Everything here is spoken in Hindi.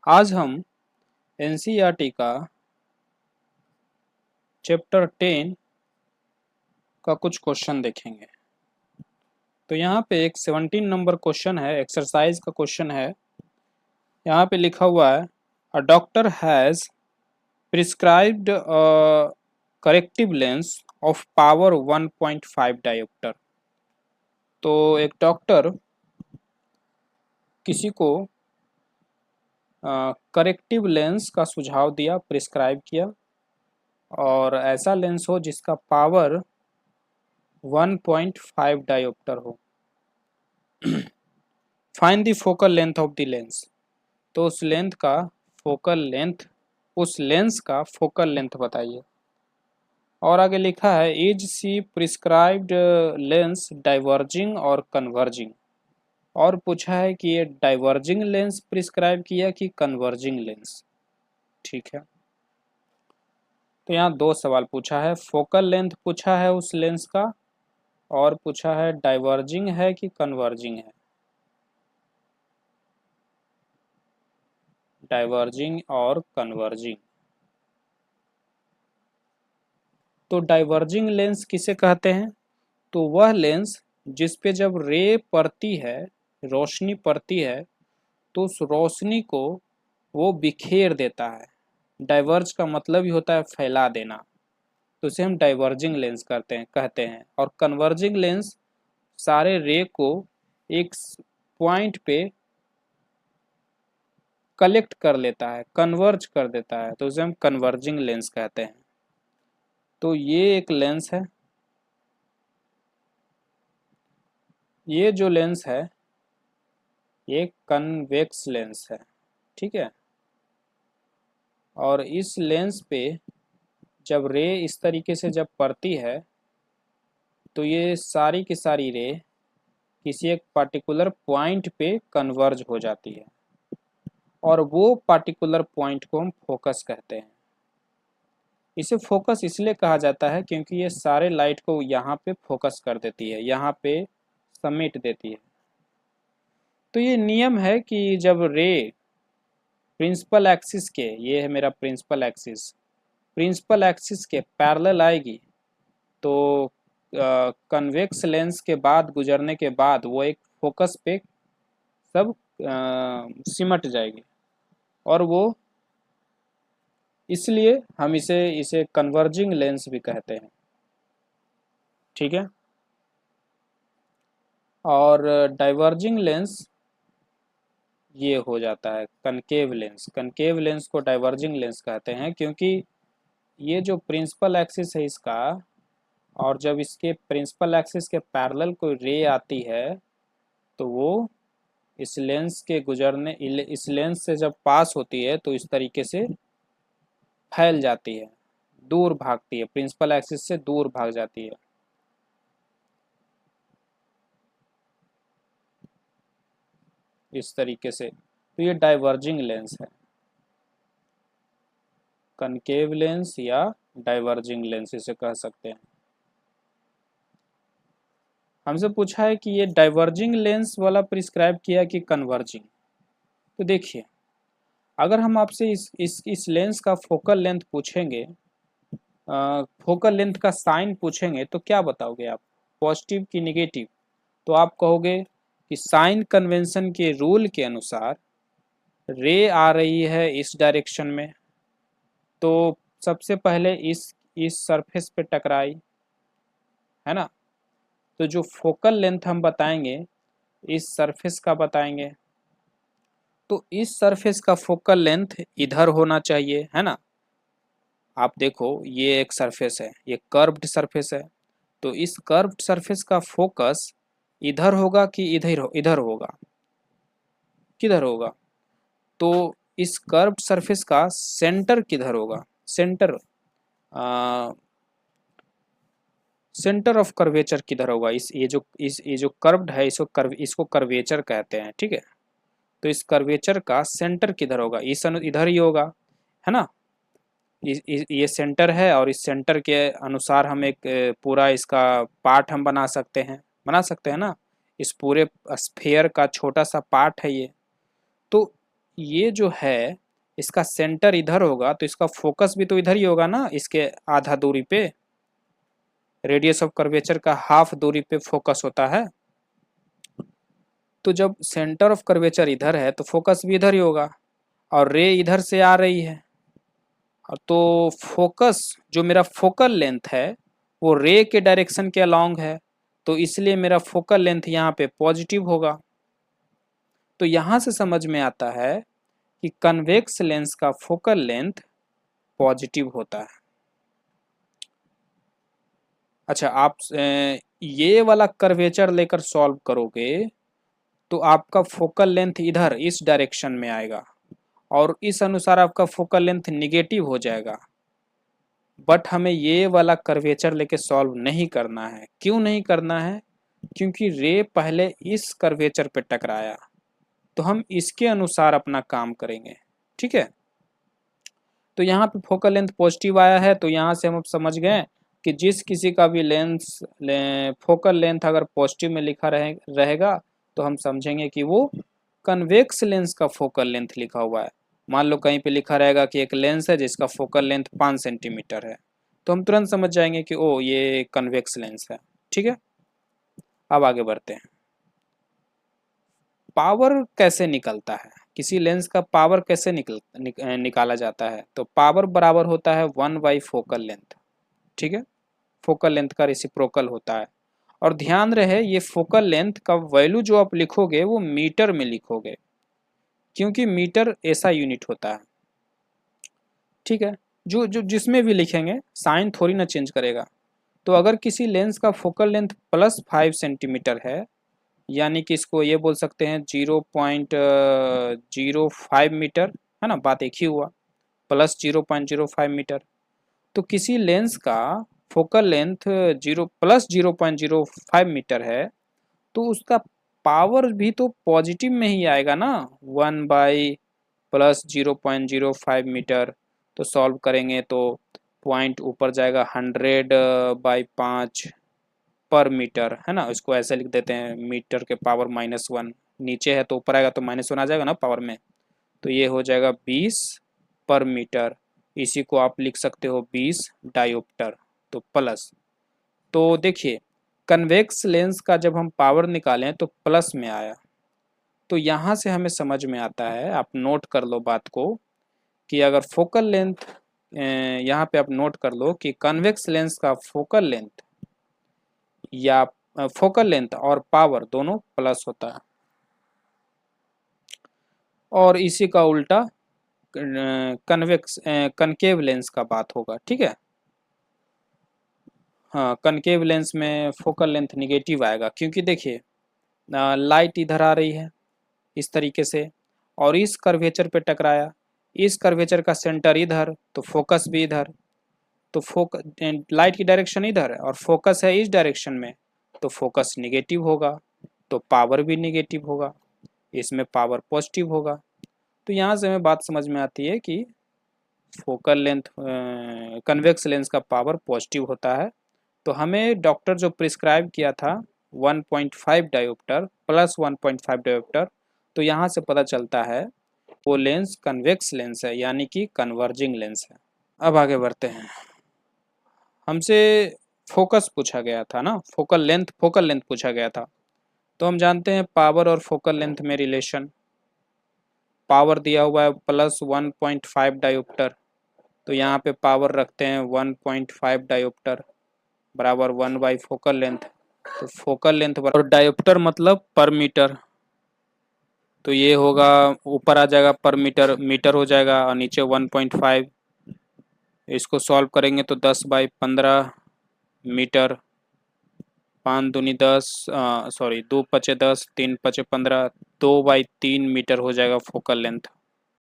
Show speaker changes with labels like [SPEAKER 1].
[SPEAKER 1] आज हम एनसीईआरटी का चैप्टर 10 का कुछ क्वेश्चन देखेंगे। तो यहाँ पे एक 17 नंबर क्वेश्चन है, एक्सरसाइज का क्वेश्चन है। यहाँ पे लिखा हुआ है a doctor has prescribed corrective lens of power 1.5 dioptre. तो एक डॉक्टर किसी को करेक्टिव लेंस का सुझाव दिया, प्रिस्क्राइब किया, और ऐसा लेंस हो जिसका पावर 1.5 डायोप्टर हो। Find the focal length of the lens. तो उस लेंथ का फोकल लेंथ, उस लेंस का फोकल लेंथ बताइए। और आगे लिखा है इज सी प्रिस्क्राइब्ड लेंस डाइवर्जिंग और कन्वर्जिंग। और पूछा है कि ये डाइवर्जिंग लेंस प्रिस्क्राइब किया कि कन्वर्जिंग लेंस। ठीक है, तो यहाँ दो सवाल पूछा है, फोकल लेंथ पूछा है उस लेंस का, और पूछा है डाइवर्जिंग है कि कन्वर्जिंग है। डाइवर्जिंग और कन्वर्जिंग। तो डाइवर्जिंग लेंस किसे कहते हैं? तो वह लेंस जिस पे जब रे पड़ती है, रोशनी पड़ती है, तो उस रोशनी को वो बिखेर देता है। डाइवर्ज का मतलब ही होता है फैला देना, तो इसे हम डाइवर्जिंग लेंस कहते हैं। और कन्वर्जिंग लेंस सारे रे को एक पॉइंट पे कलेक्ट कर लेता है, कन्वर्ज कर देता है, तो उसे हम कन्वर्जिंग लेंस कहते हैं। तो ये एक लेंस है, ये जो लेंस है ये कन्वेक्स लेंस है। ठीक है, और इस लेंस पे जब रे इस तरीके से जब पड़ती है तो ये सारी की सारी रे किसी एक पार्टिकुलर पॉइंट पे कन्वर्ज हो जाती है, और वो पार्टिकुलर पॉइंट को हम फोकस कहते हैं। इसे फोकस इसलिए कहा जाता है क्योंकि ये सारे लाइट को यहाँ पे फोकस कर देती है, यहाँ पे समेट देती है। तो ये नियम है कि जब रे प्रिंसिपल एक्सिस के, ये है मेरा प्रिंसिपल एक्सिस, प्रिंसिपल एक्सिस के पैरेलल आएगी तो कन्वेक्स लेंस के बाद गुजरने के बाद वो एक फोकस पे सब सिमट जाएगी, और वो इसलिए हम इसे इसे कन्वर्जिंग लेंस भी कहते हैं। ठीक है, और डाइवर्जिंग लेंस ये हो जाता है कनकेव लेंस। कनकेव लेंस को डाइवर्जिंग लेंस कहते हैं क्योंकि ये जो प्रिंसिपल एक्सिस है इसका, और जब इसके प्रिंसिपल एक्सिस के पैरेलल कोई रे आती है तो वो इस लेंस के गुजरने, इस लेंस से जब पास होती है तो इस तरीके से फैल जाती है, दूर भागती है, प्रिंसिपल एक्सिस से दूर भाग जाती है। इस तरीके से, तो ये डाइवर्जिंग लेंस है, कनकेव लेंस या डाइवर्जिंग लेंस इसे कह सकते हैं। हमसे पूछा है कि ये डाइवर्जिंग लेंस वाला प्रिस्क्राइब किया कि कन्वर्जिंग। तो देखिए, अगर हम आपसे इस लेंस का फोकल लेंथ पूछेंगे, फोकल लेंथ का साइन पूछेंगे, तो क्या बताओगे आप, पॉजिटिव कि निगेटिव? तो आप कहोगे कि साइन कन्वेंशन के रूल के अनुसार रे आ रही है इस डायरेक्शन में, तो सबसे पहले इस सरफेस पे टकराई, है ना। तो जो फोकल लेंथ हम बताएंगे इस सरफेस का बताएंगे, तो इस सरफेस का फोकल लेंथ इधर होना चाहिए, है ना। आप देखो ये एक सरफेस है, ये कर्व्ड सरफेस है, तो इस कर्व्ड सरफेस का फोकस इधर होगा कि इधर इधर होगा, किधर होगा? तो इस कर्व्ड सरफेस का सेंटर किधर होगा? सेंटर सेंटर ऑफ कर्वेचर किधर होगा? इस ये जो कर्व्ड है इसको कर्वेचर कहते हैं। ठीक है, तो इस कर्वेचर का सेंटर किधर होगा? इधर ही होगा, है ना। ये सेंटर है, और इस सेंटर के अनुसार हम एक पूरा इसका पार्ट हम बना सकते हैं ना। इस पूरे स्फीयर का छोटा सा पार्ट है ये। तो ये जो है इसका सेंटर इधर होगा तो इसका फोकस भी तो इधर ही होगा ना, इसके आधा दूरी पे। रेडियस ऑफ कर्वेचर का हाफ दूरी पे फोकस होता है। तो जब सेंटर ऑफ कर्वेचर इधर है तो फोकस भी इधर ही होगा और रे इधर से आ रही है। तो फोकस जो मेरा फोकल लेंथ है वो रे के डायरेक्शन के अलोंग है, तो इसलिए मेरा फोकल लेंथ यहाँ पे पॉजिटिव होगा। तो यहाँ से समझ में आता है कि कन्वेक्स लेंस का फोकल लेंथ पॉजिटिव होता है। अच्छा, आप ये वाला कर्वेचर लेकर सॉल्व करोगे तो आपका फोकल लेंथ इधर इस डायरेक्शन में आएगा और इस अनुसार आपका फोकल लेंथ निगेटिव हो जाएगा। बट हमें ये वाला कर्वेचर लेके सॉल्व नहीं करना है। क्यों नहीं करना है? क्योंकि रे पहले इस कर्वेचर पे टकराया, तो हम इसके अनुसार अपना काम करेंगे। ठीक है, तो यहाँ पे फोकल लेंथ पॉजिटिव आया है, तो यहाँ से हम समझ गए कि जिस किसी का भी लेंस फोकल लेंथ अगर पॉजिटिव में लिखा रहेगा तो हम समझेंगे कि वो कन्वेक्स लेंस का फोकल लेंथ लिखा हुआ है। मान लो कहीं पे लिखा रहेगा कि एक लेंस है जिसका फोकल लेंथ 5 सेंटीमीटर है, तो हम तुरंत समझ जाएंगे कि ओ ये कन्वेक्स लेंस है। ठीक है, अब आगे बढ़ते हैं। पावर कैसे निकलता है, किसी लेंस का पावर कैसे निकाला जाता है? तो पावर बराबर होता है 1/4 फोकल लेंथ। ठीक है, फोकल लेंथ का रेसिप्रोकल होता है। और ध्यान रहे ये फोकल लेंथ का वैल्यू जो आप लिखोगे वो मीटर में लिखोगे, क्योंकि मीटर ऐसा यूनिट होता है। ठीक है, जो जो जिसमें भी लिखेंगे साइन थोड़ी ना चेंज करेगा। तो अगर किसी लेंस का फोकल लेंथ +5 सेंटीमीटर है, यानी कि इसको ये बोल सकते हैं 0.05 मीटर, है ना, बात एक ही हुआ, +0.05 मीटर। तो किसी लेंस का फोकल लेंथ 0.05 मीटर है, तो उसका पावर भी तो पॉजिटिव में ही आएगा ना, 1/+0.05 मीटर। तो सॉल्व करेंगे तो पॉइंट ऊपर जाएगा 100/5 पर मीटर, है ना। इसको ऐसे लिख देते हैं मीटर के पावर -1, नीचे है तो ऊपर आएगा तो -1 आ जाएगा ना पावर में, तो ये हो जाएगा 20 पर मीटर। इसी को आप लिख सकते हो 20 डायोप्टर, तो प्लस। तो देखिए कन्वेक्स लेंस का जब हम पावर निकालें तो प्लस में आया, तो यहाँ से हमें समझ में आता है, आप नोट कर लो बात को, कि अगर फोकल लेंथ, यहाँ पे आप नोट कर लो कि कन्वेक्स लेंस का फोकल लेंथ या फोकल लेंथ और पावर दोनों प्लस होता है। और इसी का उल्टा कनकेव लेंस का बात होगा। ठीक है, हाँ, कनकेव लेंस में फोकल लेंथ निगेटिव आएगा, क्योंकि देखिए लाइट इधर आ रही है इस तरीके से और इस कर्वेचर पे टकराया, इस कर्वेचर का सेंटर इधर तो फोकस भी इधर, तो लाइट की डायरेक्शन इधर है और फोकस है इस डायरेक्शन में, तो फोकस निगेटिव होगा, तो पावर भी निगेटिव होगा, इसमें पावर पॉजिटिव होगा। तो यहाँ से हमें बात समझ में आती है कि फोकल लेंथ कन्वेक्स लेंस का पावर पॉजिटिव होता है। तो हमें डॉक्टर जो प्रिस्क्राइब किया था 1.5 डायोप्टर प्लस 1.5 डायोप्टर, तो यहाँ से पता चलता है वो लेंस कन्वेक्स लेंस है, यानी कि कन्वर्जिंग लेंस है। अब आगे बढ़ते हैं। हमसे फोकस पूछा गया था ना, फोकल लेंथ पूछा गया था। तो हम जानते हैं पावर और फोकल लेंथ में रिलेशन। पावर दिया हुआ है +1.5 डायोप्टर, तो यहाँ पे पावर रखते हैं 1.5 डायोप्टर बराबर 1/4 फोकल लेंथ। तो फोकल लेंथ बराबर डायोप्टर मतलब पर मीटर, तो ये होगा ऊपर आ जाएगा पर मीटर, मीटर हो जाएगा और नीचे 1.5। इसको सॉल्व करेंगे तो 10/15 मीटर, 5 दूनी 10, सॉरी 2 × 5 = 10, 3 × 5 = 15, 2/3 मीटर हो जाएगा फोकल लेंथ।